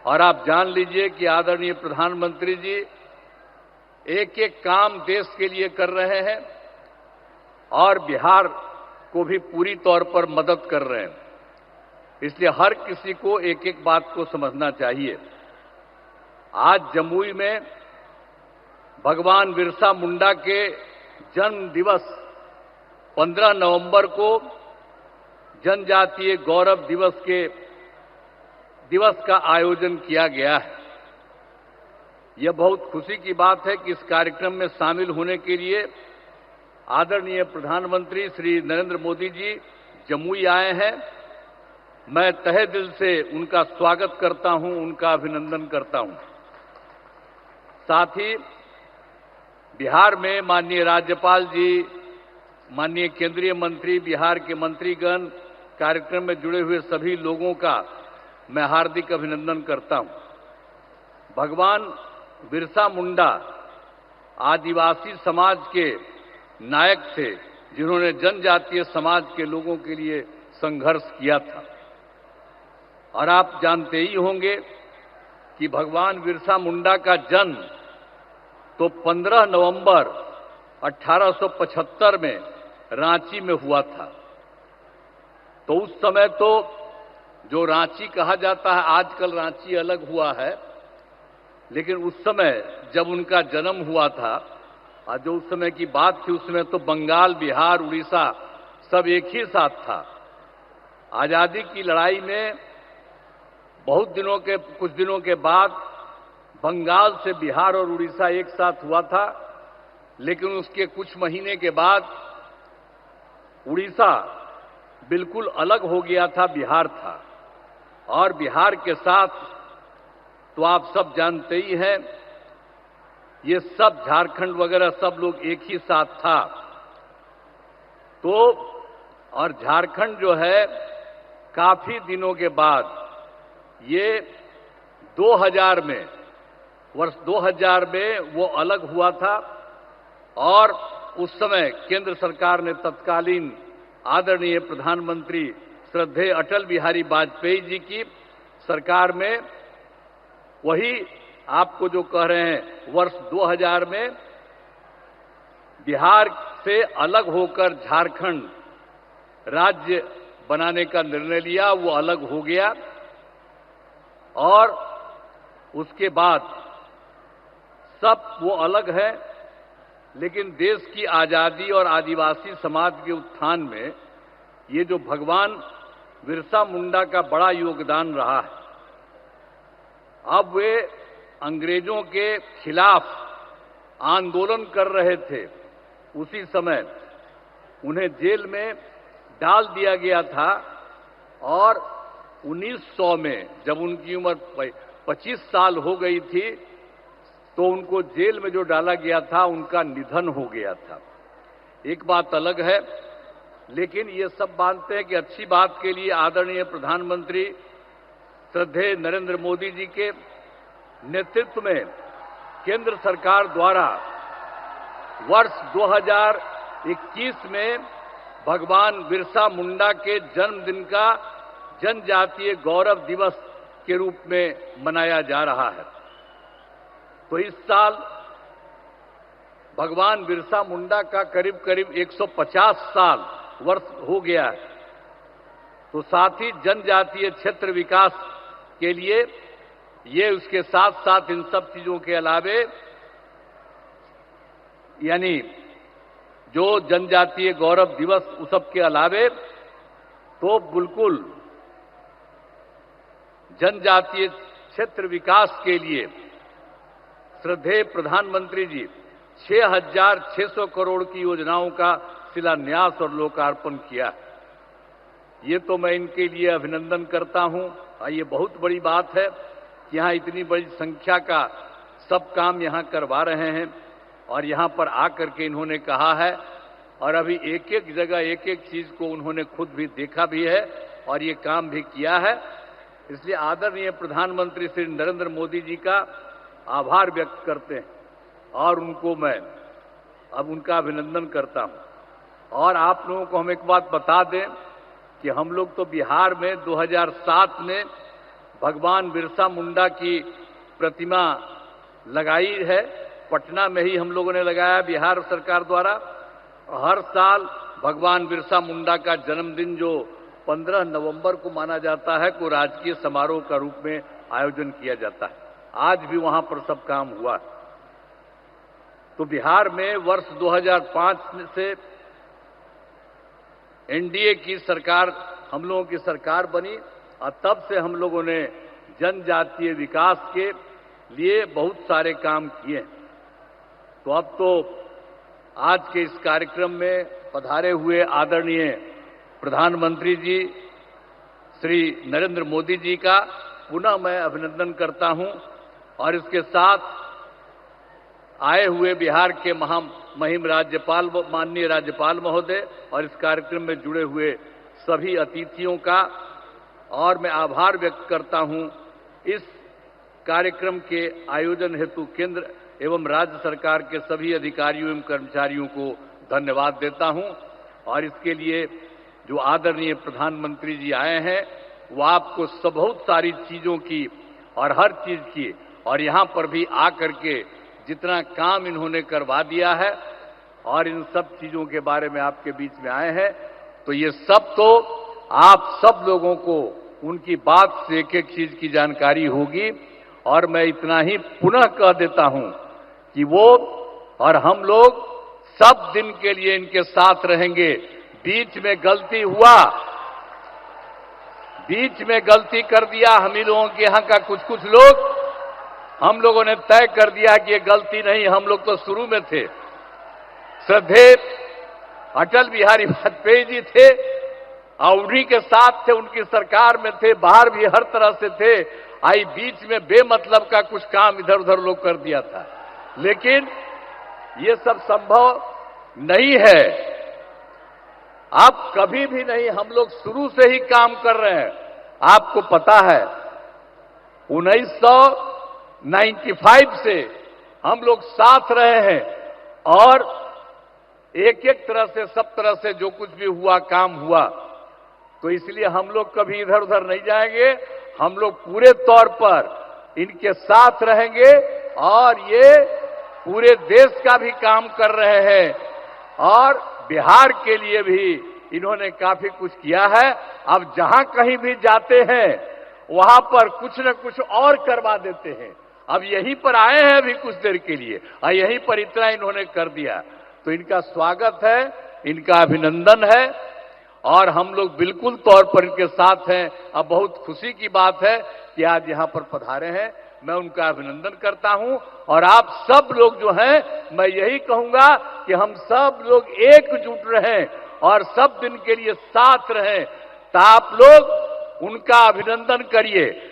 और आप जान लीजिए कि आदरणीय प्रधानमंत्री जी एक एक काम देश के लिए कर रहे हैं और बिहार को भी पूरी तौर पर मदद कर रहे हैं। इसलिए हर किसी को एक एक बात को समझना चाहिए। आज जमुई में भगवान बिरसा मुंडा के जन्म दिवस 15 नवंबर को जनजातीय गौरव दिवस का आयोजन किया गया है। यह बहुत खुशी की बात है कि इस कार्यक्रम में शामिल होने के लिए आदरणीय प्रधानमंत्री श्री नरेंद्र मोदी जी जमुई आए हैं। मैं तहे दिल से उनका स्वागत करता हूं, उनका अभिनंदन करता हूं। साथ ही बिहार में माननीय राज्यपाल जी, माननीय केंद्रीय मंत्री, बिहार के मंत्रीगण, कार्यक्रम में जुड़े हुए सभी लोगों का मैं हार्दिक अभिनंदन करता हूं। भगवान बिरसा मुंडा आदिवासी समाज के नायक थे, जिन्होंने जनजातीय समाज के लोगों के लिए संघर्ष किया था। और आप जानते ही होंगे कि भगवान बिरसा मुंडा का जन्म तो 15 नवंबर 1875 में रांची में हुआ था। तो उस समय तो जो रांची कहा जाता है, आजकल रांची अलग हुआ है, लेकिन उस समय जब उनका जन्म हुआ था और जो उस समय की बात थी, उसमें तो बंगाल, बिहार, उड़ीसा सब एक ही साथ था। आजादी की लड़ाई में कुछ दिनों के बाद बंगाल से बिहार और उड़ीसा एक साथ हुआ था, लेकिन उसके कुछ महीने के बाद उड़ीसा बिल्कुल अलग हो गया था, बिहार था। और बिहार के साथ तो आप सब जानते ही हैं, ये सब झारखंड वगैरह सब लोग एक ही साथ था। तो और झारखंड जो है काफी दिनों के बाद ये 2000 में, वर्ष 2000 में वो अलग हुआ था। और उस समय केंद्र सरकार ने तत्कालीन आदरणीय प्रधानमंत्री श्रद्धेय अटल बिहारी वाजपेयी जी की सरकार में वही आपको जो कह रहे हैं, वर्ष 2000 में बिहार से अलग होकर झारखंड राज्य बनाने का निर्णय लिया। वो अलग हो गया और उसके बाद सब वो अलग है, लेकिन देश की आजादी और आदिवासी समाज के उत्थान में ये जो भगवान बिरसा मुंडा का बड़ा योगदान रहा है। अब वे अंग्रेजों के खिलाफ आंदोलन कर रहे थे, उसी समय उन्हें जेल में डाल दिया गया था। और 1900 में जब उनकी उम्र 25 साल हो गई थी, तो उनको जेल में जो डाला गया था, उनका निधन हो गया था। एक बात अलग है, लेकिन ये सब मानते हैं कि अच्छी बात के लिए आदरणीय प्रधानमंत्री श्रद्धेय नरेंद्र मोदी जी के नेतृत्व में केंद्र सरकार द्वारा वर्ष 2021 में भगवान बिरसा मुंडा के जन्मदिन का जनजातीय गौरव दिवस के रूप में मनाया जा रहा है। तो इस साल भगवान बिरसा मुंडा का करीब करीब 150 साल वर्ष हो गया है। तो साथ ही जनजातीय क्षेत्र विकास के लिए ये उसके साथ साथ इन सब चीजों के अलावे, यानी जो जनजातीय गौरव दिवस उस सब के अलावे, तो बिल्कुल जनजातीय क्षेत्र विकास के लिए श्रद्धेय प्रधानमंत्री जी 6,600 करोड़ की योजनाओं का शिलान्यास और लोकार्पण किया। ये तो मैं इनके लिए अभिनंदन करता हूं। और ये बहुत बड़ी बात है कि यहां इतनी बड़ी संख्या का सब काम यहां करवा रहे हैं। और यहां पर आकर के इन्होंने कहा है, और अभी एक एक जगह एक एक चीज को उन्होंने खुद भी देखा भी है और ये काम भी किया है। इसलिए आदरणीय प्रधानमंत्री श्री नरेंद्र मोदी जी का आभार व्यक्त करते हैं और उनको मैं अब उनका अभिनंदन करता हूं। और आप लोगों को हम एक बात बता दें कि हम लोग तो बिहार में 2007 में भगवान बिरसा मुंडा की प्रतिमा लगाई है। पटना में ही हम लोगों ने लगाया, बिहार सरकार द्वारा। हर साल भगवान बिरसा मुंडा का जन्मदिन जो 15 नवंबर को माना जाता है, को राजकीय समारोह का रूप में आयोजन किया जाता है। आज भी वहां पर सब काम हुआ। तो बिहार में वर्ष 2005 से एनडीए की सरकार, हम लोगों की सरकार बनी और तब से हम लोगों ने जनजातीय विकास के लिए बहुत सारे काम किए। तो अब तो आज के इस कार्यक्रम में पधारे हुए आदरणीय प्रधानमंत्री जी श्री नरेंद्र मोदी जी का पुनः मैं अभिनंदन करता हूं, और इसके साथ आए हुए बिहार के महामहिम राज्यपाल, माननीय राज्यपाल महोदय, और इस कार्यक्रम में जुड़े हुए सभी अतिथियों का और मैं आभार व्यक्त करता हूं। इस कार्यक्रम के आयोजन हेतु केंद्र एवं राज्य सरकार के सभी अधिकारियों एवं कर्मचारियों को धन्यवाद देता हूं, और इसके लिए जो आदरणीय प्रधानमंत्री जी आए हैं वो आपको बहुत सारी चीजों की और हर चीज की, और यहां पर भी आकर के जितना काम इन्होंने करवा दिया है और इन सब चीजों के बारे में आपके बीच में आए हैं, तो ये सब तो आप सब लोगों को उनकी बात से एक एक चीज की जानकारी होगी। और मैं इतना ही पुनः कह देता हूं कि वो और हम लोग सब दिन के लिए इनके साथ रहेंगे। बीच में गलती हुआ, बीच में गलती कर दिया हम ही लोगों के यहां का कुछ लोग, हम लोगों ने तय कर दिया कि ये गलती नहीं, हम लोग तो शुरू में थे। श्रद्धेय अटल बिहारी वाजपेयी जी थे, उन्हीं के साथ थे, उनकी सरकार में थे, बाहर भी हर तरह से थे। आई बीच में बेमतलब का कुछ काम इधर उधर लोग कर दिया था, लेकिन ये सब संभव नहीं है। आप कभी भी नहीं, हम लोग शुरू से ही काम कर रहे हैं। आपको पता है 1995 से हम लोग साथ रहे हैं, और एक एक तरह से सब तरह से जो कुछ भी हुआ काम हुआ, तो इसलिए हम लोग कभी इधर उधर नहीं जाएंगे। हम लोग पूरे तौर पर इनके साथ रहेंगे, और ये पूरे देश का भी काम कर रहे हैं, और बिहार के लिए भी इन्होंने काफी कुछ किया है। अब जहां कहीं भी जाते हैं वहां पर कुछ न कुछ और करवा देते हैं। अब यहीं पर आए हैं अभी कुछ देर के लिए, और यहीं पर इतना इन्होंने कर दिया, तो इनका स्वागत है, इनका अभिनंदन है, और हम लोग बिल्कुल तौर पर इनके साथ हैं। अब बहुत खुशी की बात है कि आज यहां पर पधारे हैं, मैं उनका अभिनंदन करता हूं। और आप सब लोग जो हैं, मैं यही कहूंगा कि हम सब लोग एकजुट रहें और सब दिन के लिए साथ रहें। तो आप लोग उनका अभिनंदन करिए।